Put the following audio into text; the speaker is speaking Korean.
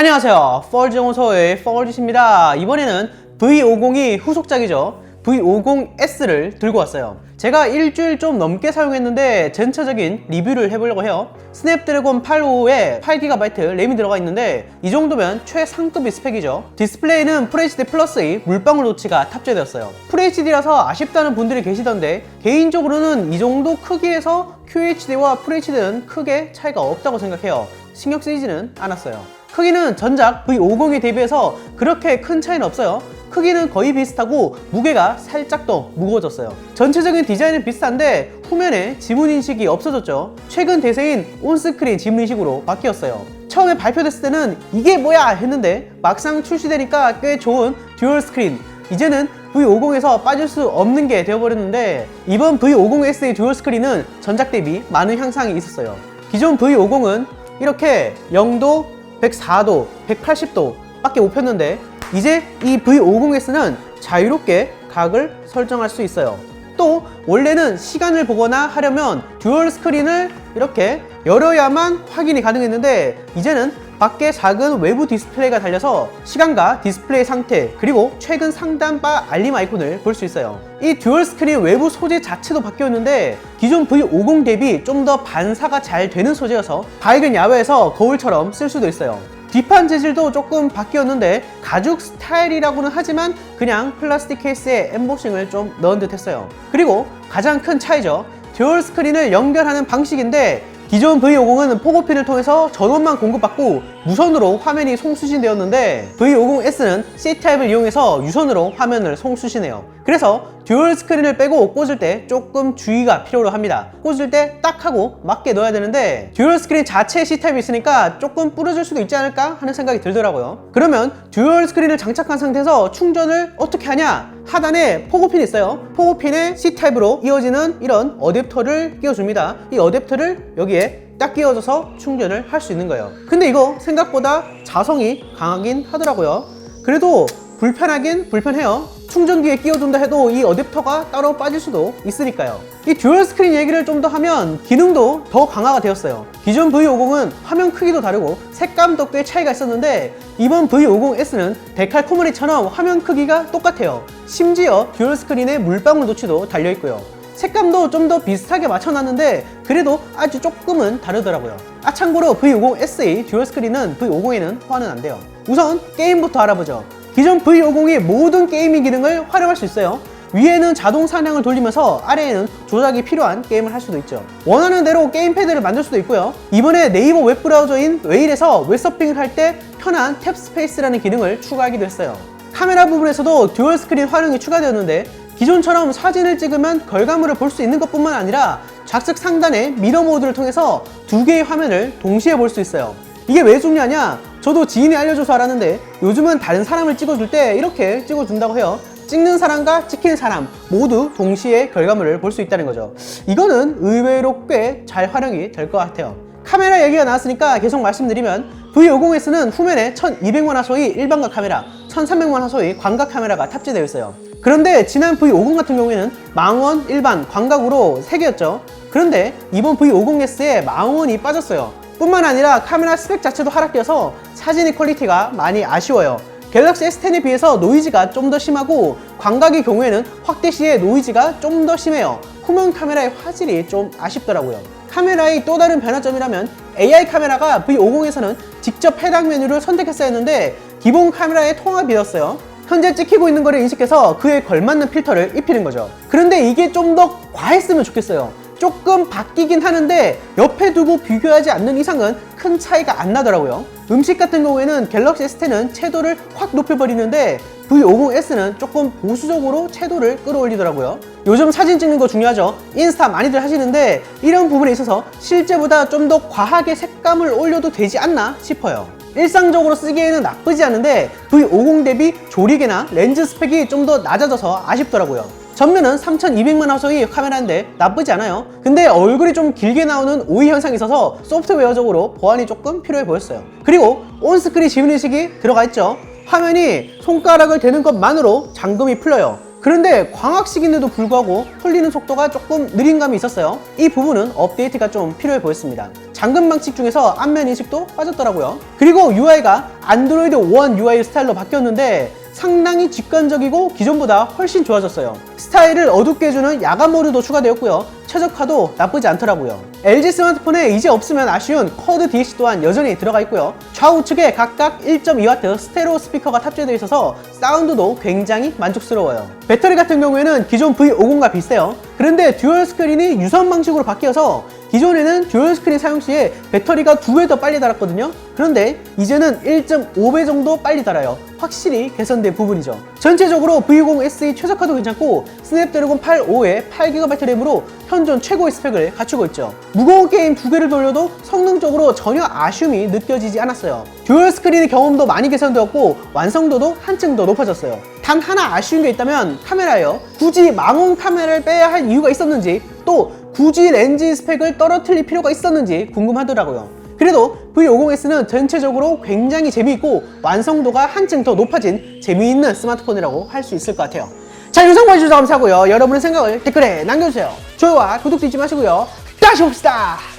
안녕하세요, 펄즈용소의 펄짓입니다. 이번에는 V50이 후속작이죠. V50S를 들고 왔어요. 제가 일주일 좀 넘게 사용했는데 전체적인 리뷰를 해보려고 해요. 스냅드래곤 855에 8GB 램이 들어가 있는데 이 정도면 최상급의 스펙이죠. 디스플레이는 FHD 플러스의 물방울 노치가 탑재되었어요. FHD라서 아쉽다는 분들이 계시던데 개인적으로는 이 정도 크기에서 QHD와 FHD는 크게 차이가 없다고 생각해요. 신경 쓰이지는 않았어요. 크기는 전작 V50에 대비해서 그렇게 큰 차이는 없어요. 크기는 거의 비슷하고 무게가 살짝 더 무거워졌어요. 전체적인 디자인은 비슷한데 후면에 지문인식이 없어졌죠. 최근 대세인 온스크린 지문인식으로 바뀌었어요. 처음에 발표됐을 때는 이게 뭐야 했는데 막상 출시되니까 꽤 좋은 듀얼 스크린, 이제는 V50에서 빠질 수 없는 게 되어버렸는데 이번 V50S의 듀얼 스크린은 전작 대비 많은 향상이 있었어요. 기존 V50은 이렇게 0도, 104도, 180도 밖에 못 폈는데 이제 이 V50S는 자유롭게 각을 설정할 수 있어요. 또 원래는 시간을 보거나 하려면 듀얼 스크린을 이렇게 열어야만 확인이 가능했는데 이제는 밖에 작은 외부 디스플레이가 달려서 시간과 디스플레이 상태 그리고 최근 상단바 알림 아이콘을 볼 수 있어요. 이 듀얼 스크린 외부 소재 자체도 바뀌었는데 기존 V50 대비 좀 더 반사가 잘 되는 소재여서 밝은 야외에서 거울처럼 쓸 수도 있어요. 뒷판 재질도 조금 바뀌었는데 가죽 스타일이라고는 하지만 그냥 플라스틱 케이스에 엠보싱을 좀 넣은 듯 했어요. 그리고 가장 큰 차이죠. 듀얼 스크린을 연결하는 방식인데 기존 V50은 포고핀을 통해서 전원만 공급받고 무선으로 화면이 송수신되었는데 V50S는 C타입을 이용해서 유선으로 화면을 송수신해요. 그래서 듀얼 스크린을 빼고 꽂을 때 조금 주의가 필요로 합니다. 꽂을 때 딱 하고 맞게 넣어야 되는데 듀얼 스크린 자체에 C타입이 있으니까 조금 부러질 수도 있지 않을까 하는 생각이 들더라고요. 그러면 듀얼 스크린을 장착한 상태에서 충전을 어떻게 하냐? 하단에 포고핀이 있어요. 포고핀에 C타입으로 이어지는 이런 어댑터를 끼워줍니다. 이 어댑터를 여기에 딱 끼워줘서 충전을 할 수 있는 거예요. 근데 이거 생각보다 자성이 강하긴 하더라고요. 그래도 불편하긴 불편해요. 충전기에 끼워둔다 해도 이 어댑터가 따로 빠질 수도 있으니까요. 이 듀얼 스크린 얘기를 좀 더 하면 기능도 더 강화가 되었어요. 기존 V50은 화면 크기도 다르고 색감도 꽤 차이가 있었는데 이번 V50S는 데칼코머니처럼 화면 크기가 똑같아요. 심지어 듀얼 스크린에 물방울 노치도 달려있고요. 색감도 좀 더 비슷하게 맞춰놨는데 그래도 아주 조금은 다르더라고요. 참고로 V50S의 듀얼 스크린은 V50에는 호환은 안 돼요. 우선 게임부터 알아보죠. 기존 V50이 모든 게이밍 기능을 활용할 수 있어요. 위에는 자동 사냥을 돌리면서 아래에는 조작이 필요한 게임을 할 수도 있죠. 원하는 대로 게임패드를 만들 수도 있고요. 이번에 네이버 웹브라우저인 웨일에서 웹서핑을 할 때 편한 탭 스페이스라는 기능을 추가하기도 했어요. 카메라 부분에서도 듀얼 스크린 활용이 추가되었는데 기존처럼 사진을 찍으면 결과물을 볼 수 있는 것뿐만 아니라 좌측 상단의 미러 모드를 통해서 두 개의 화면을 동시에 볼 수 있어요. 이게 왜 중요하냐? 저도 지인이 알려줘서 알았는데 요즘은 다른 사람을 찍어줄 때 이렇게 찍어준다고 해요. 찍는 사람과 찍힌 사람 모두 동시에 결과물을 볼 수 있다는 거죠. 이거는 의외로 꽤 잘 활용이 될 것 같아요. 카메라 얘기가 나왔으니까 계속 말씀드리면 V50S는 후면에 1200만 화소의 일반각 카메라, 1300만 화소의 광각 카메라가 탑재되어 있어요. 그런데 지난 V50 같은 경우에는 망원, 일반, 광각으로 3개였죠. 그런데 이번 V50S에 망원이 빠졌어요. 뿐만 아니라 카메라 스펙 자체도 하락되어서 사진의 퀄리티가 많이 아쉬워요. 갤럭시 S10에 비해서 노이즈가 좀 더 심하고 광각의 경우에는 확대 시에 노이즈가 좀 더 심해요. 후면 카메라의 화질이 좀 아쉽더라고요. 카메라의 또 다른 변화점이라면 AI 카메라가 V50에서는 직접 해당 메뉴를 선택했어야 했는데 기본 카메라의 통합이었어요. 현재 찍히고 있는 거를 인식해서 그에 걸맞는 필터를 입히는 거죠. 그런데 이게 좀 더 과했으면 좋겠어요. 조금 바뀌긴 하는데 옆에 두고 비교하지 않는 이상은 큰 차이가 안 나더라고요. 음식 같은 경우에는 갤럭시 S10은 채도를 확 높여버리는데 V50S는 조금 보수적으로 채도를 끌어올리더라고요. 요즘 사진 찍는 거 중요하죠. 인스타 많이들 하시는데 이런 부분에 있어서 실제보다 좀 더 과하게 색감을 올려도 되지 않나 싶어요. 일상적으로 쓰기에는 나쁘지 않은데 V50 대비 조리개나 렌즈 스펙이 좀 더 낮아져서 아쉽더라고요. 전면은 3200만 화소의 카메라인데 나쁘지 않아요. 근데 얼굴이 좀 길게 나오는 오이 현상이 있어서 소프트웨어적으로 보완이 조금 필요해 보였어요. 그리고 온스크린 지문인식이 들어가 있죠. 화면이 손가락을 대는 것만으로 잠금이 풀려요. 그런데 광학식인데도 불구하고 풀리는 속도가 조금 느린 감이 있었어요. 이 부분은 업데이트가 좀 필요해 보였습니다. 잠금 방식 중에서 안면 인식도 빠졌더라고요. 그리고 UI가 안드로이드 원 UI 스타일로 바뀌었는데 상당히 직관적이고 기존보다 훨씬 좋아졌어요. 스타일을 어둡게 해주는 야간 모드도 추가되었고요. 최적화도 나쁘지 않더라고요. LG 스마트폰에 이제 없으면 아쉬운 쿼드 DAC 또한 여전히 들어가 있고요. 좌우측에 각각 1.2W 스테레오 스피커가 탑재되어 있어서 사운드도 굉장히 만족스러워요. 배터리 같은 경우에는 기존 V50과 비슷해요. 그런데 듀얼 스크린이 유선 방식으로 바뀌어서 기존에는 듀얼 스크린 사용 시에 배터리가 2배 더 빨리 닳았거든요. 그런데 이제는 1.5배 정도 빨리 닳아요. 확실히 개선된 부분이죠. 전체적으로 V50 SE 최적화도 괜찮고 스냅드래곤 85에 8GB 램으로 현존 최고의 스펙을 갖추고 있죠. 무거운 게임 2개를 돌려도 성능적으로 전혀 아쉬움이 느껴지지 않았어요. 듀얼 스크린의 경험도 많이 개선되었고 완성도도 한층 더 높아졌어요. 단 하나 아쉬운 게 있다면 카메라예요. 굳이 망원 카메라를 빼야 할 이유가 있었는지, 또 굳이 렌즈 스펙을 떨어뜨릴 필요가 있었는지 궁금하더라고요. 그래도 V50S는 전체적으로 굉장히 재미있고 완성도가 한층 더 높아진 재미있는 스마트폰이라고 할 수 있을 것 같아요. 자, 영상 봐주셔서 감사하고요. 여러분의 생각을 댓글에 남겨주세요. 좋아요와 구독도 잊지 마시고요. 다시 봅시다.